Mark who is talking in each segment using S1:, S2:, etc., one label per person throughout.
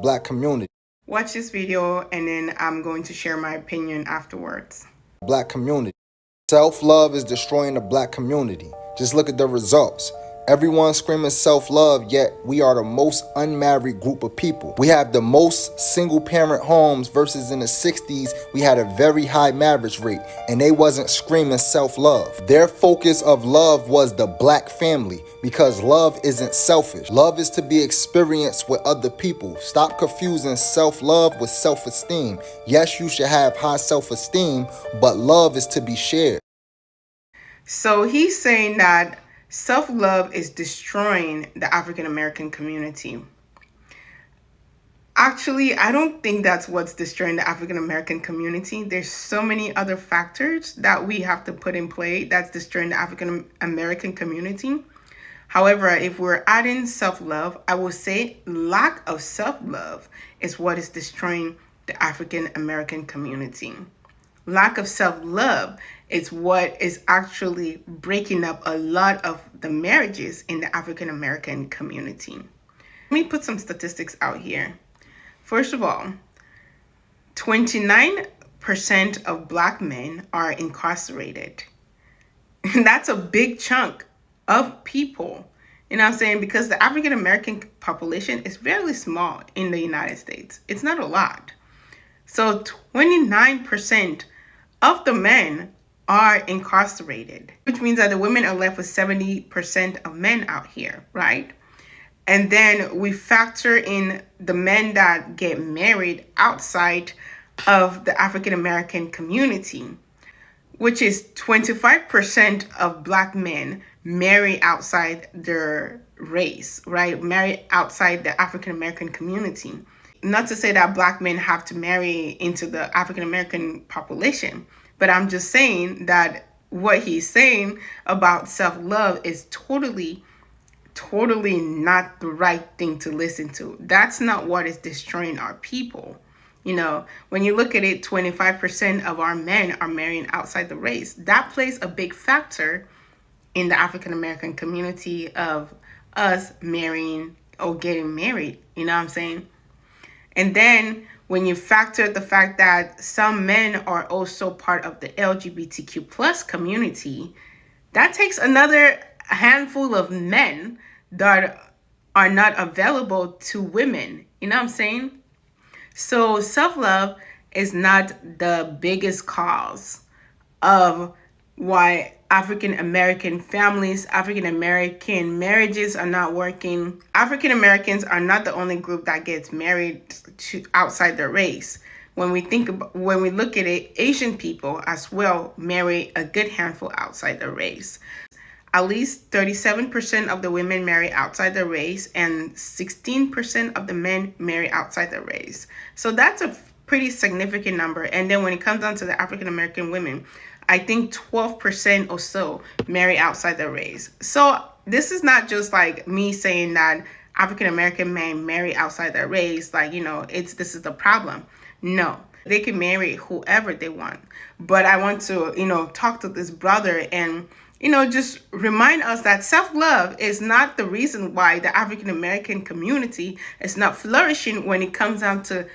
S1: black community.
S2: Watch this video and then I'm going to share my opinion afterwards.
S1: Black community. Self-love is destroying the black community. Just look at the results. Everyone screaming self-love, yet we are the most unmarried group of people. We have the most single-parent homes versus in the 60s, we had a very high marriage rate, and they wasn't screaming self-love. Their focus of love was the black family, because love isn't selfish. Love is to be experienced with other people. Stop confusing self-love with self-esteem. Yes, you should have high self-esteem, but love is to be shared.
S2: So he's saying that self-love is destroying the African American community. Actually, I don't think that's what's destroying the African American community. There's so many other factors that we have to put in play that's destroying the African American community. However, if we're adding self-love, I will say lack of self-love is what is destroying the African American community. Lack of self-love is what is actually breaking up a lot of the marriages in the African American community. Let me put some statistics out here. First of all, 29% of Black men are incarcerated. That's a big chunk of people. You know what I'm saying? Because the African American population is fairly small in the United States. It's not a lot. So 29% of the men are incarcerated, which means that the women are left with 70% of men out here, right? And then we factor in the men that get married outside of the African American community, which is 25% of Black men marry outside their race, right? Marry outside the African American community. Not to say that Black men have to marry into the African American population, but I'm just saying that what he's saying about self-love is totally not the right thing to listen to. That's not what is destroying our people. You know, when you look at it, 25% of our men are marrying outside the race. That plays a big factor in the African American community of us marrying or getting married. You know what I'm saying? And then when you factor the fact that some men are also part of the LGBTQ plus community, that takes another handful of men that are not available to women. You know what I'm saying? So self-love is not the biggest cause of why African American families, African American marriages are not working. African Americans are not the only group that gets married to outside their race. When we look at it, Asian people as well marry a good handful outside their race. At least 37% of the women marry outside their race and 16% of the men marry outside their race. So that's a pretty significant number. And then when it comes down to the African American women, I think 12% or so marry outside their race. So this is not just like me saying that African American men marry outside their race, like, you know, this is the problem. No, they can marry whoever they want. But I want to, you know, talk to this brother and, you know, just remind us that self-love is not the reason why the African American community is not flourishing when it comes down to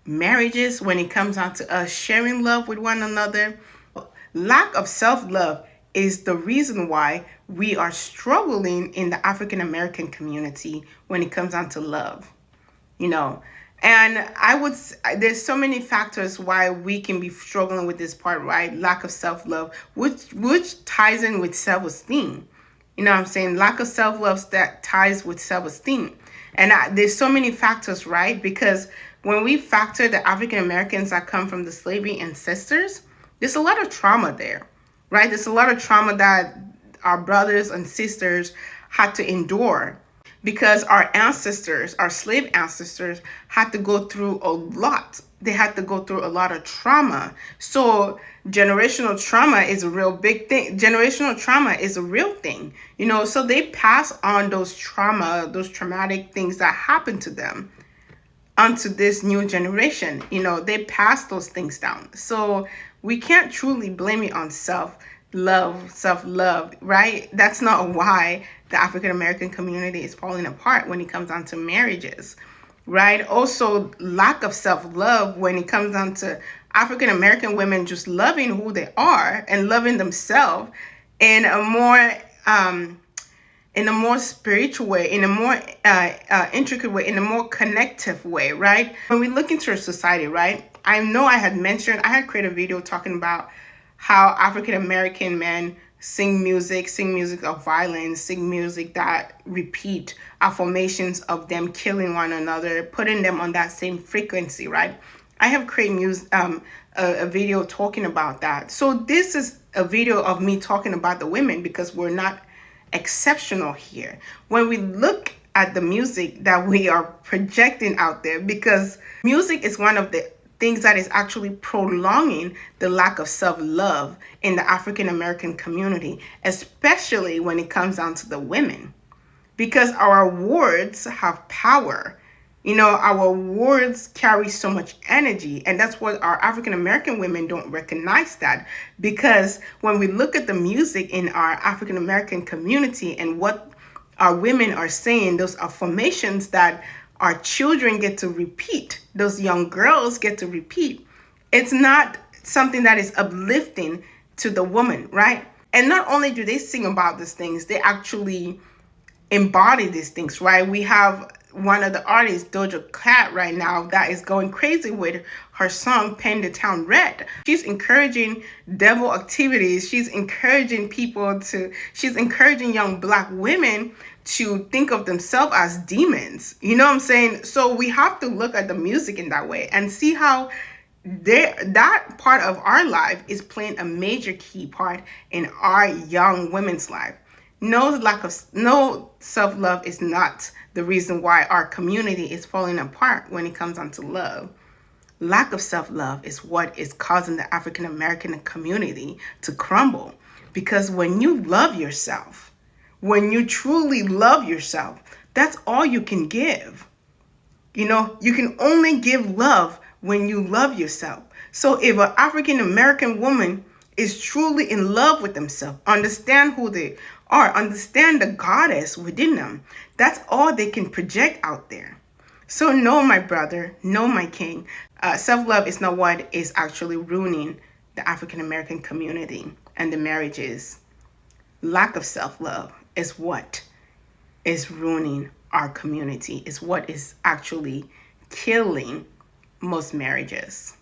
S2: marriages, when it comes down to us sharing love with one another. Lack of self-love is the reason why we are struggling in the African American community when it comes down to love, you know. And there's so many factors why we can be struggling with this part, right? Lack of self-love, which ties in with self-esteem. You know what I'm saying? Lack of self-love that ties with self-esteem. And there's so many factors, right? Because when we factor the African Americans that come from the slavery ancestors, there's a lot of trauma there, right? There's a lot of trauma that our brothers and sisters had to endure because our ancestors, our slave ancestors, had to go through a lot. They had to go through a lot of trauma. So generational trauma is a real big thing. Generational trauma is a real thing, you know, so they pass on those traumatic things that happened to them onto this new generation. You know, they pass those things down. So we can't truly blame it on self-love, right? That's not why the African American community is falling apart when it comes down to marriages, right? Also, lack of self love when it comes down to African American women just loving who they are and loving themselves in a more spiritual way, in a more intricate way, in a more connective way, right? When we look into our society, right? I know I had created a video talking about how African American men sing music of violence, sing music that repeat affirmations of them killing one another, putting them on that same frequency, right? I have created a video talking about that. So this is a video of me talking about the women because we're not exceptional here. When we look at the music that we are projecting out there, because music is one of the things that is actually prolonging the lack of self-love in the African American community, especially when it comes down to the women, because our words have power. You know, our words carry so much energy, and that's what our African American women don't recognize that. Because when we look at the music in our African American community and what our women are saying, those affirmations that our children get to repeat, those young girls get to repeat, it's not something that is uplifting to the woman, right? And not only do they sing about these things, they actually embody these things, right? We have one of the artists, Doja Cat, right now that is going crazy with her song Paint the Town Red. She's encouraging devil activities. She's encouraging she's encouraging young Black women to think of themselves as demons. You know what I'm saying? So we have to look at the music in that way and see how that part of our life is playing a major key part in our young women's life. No self-love is not the reason why our community is falling apart when it comes down to love. Lack of self-love is what is causing the African American community to crumble. Because when you love yourself, when you truly love yourself, that's all you can give. You know, you can only give love when you love yourself. So if an African American woman is truly in love with themselves, understand who they are, understand the goddess within them, that's all they can project out there. So no, my brother, no, my king, self-love is not what is actually ruining the African American community and the marriages. Lack of self-love is what is ruining our community, is what is actually killing most marriages.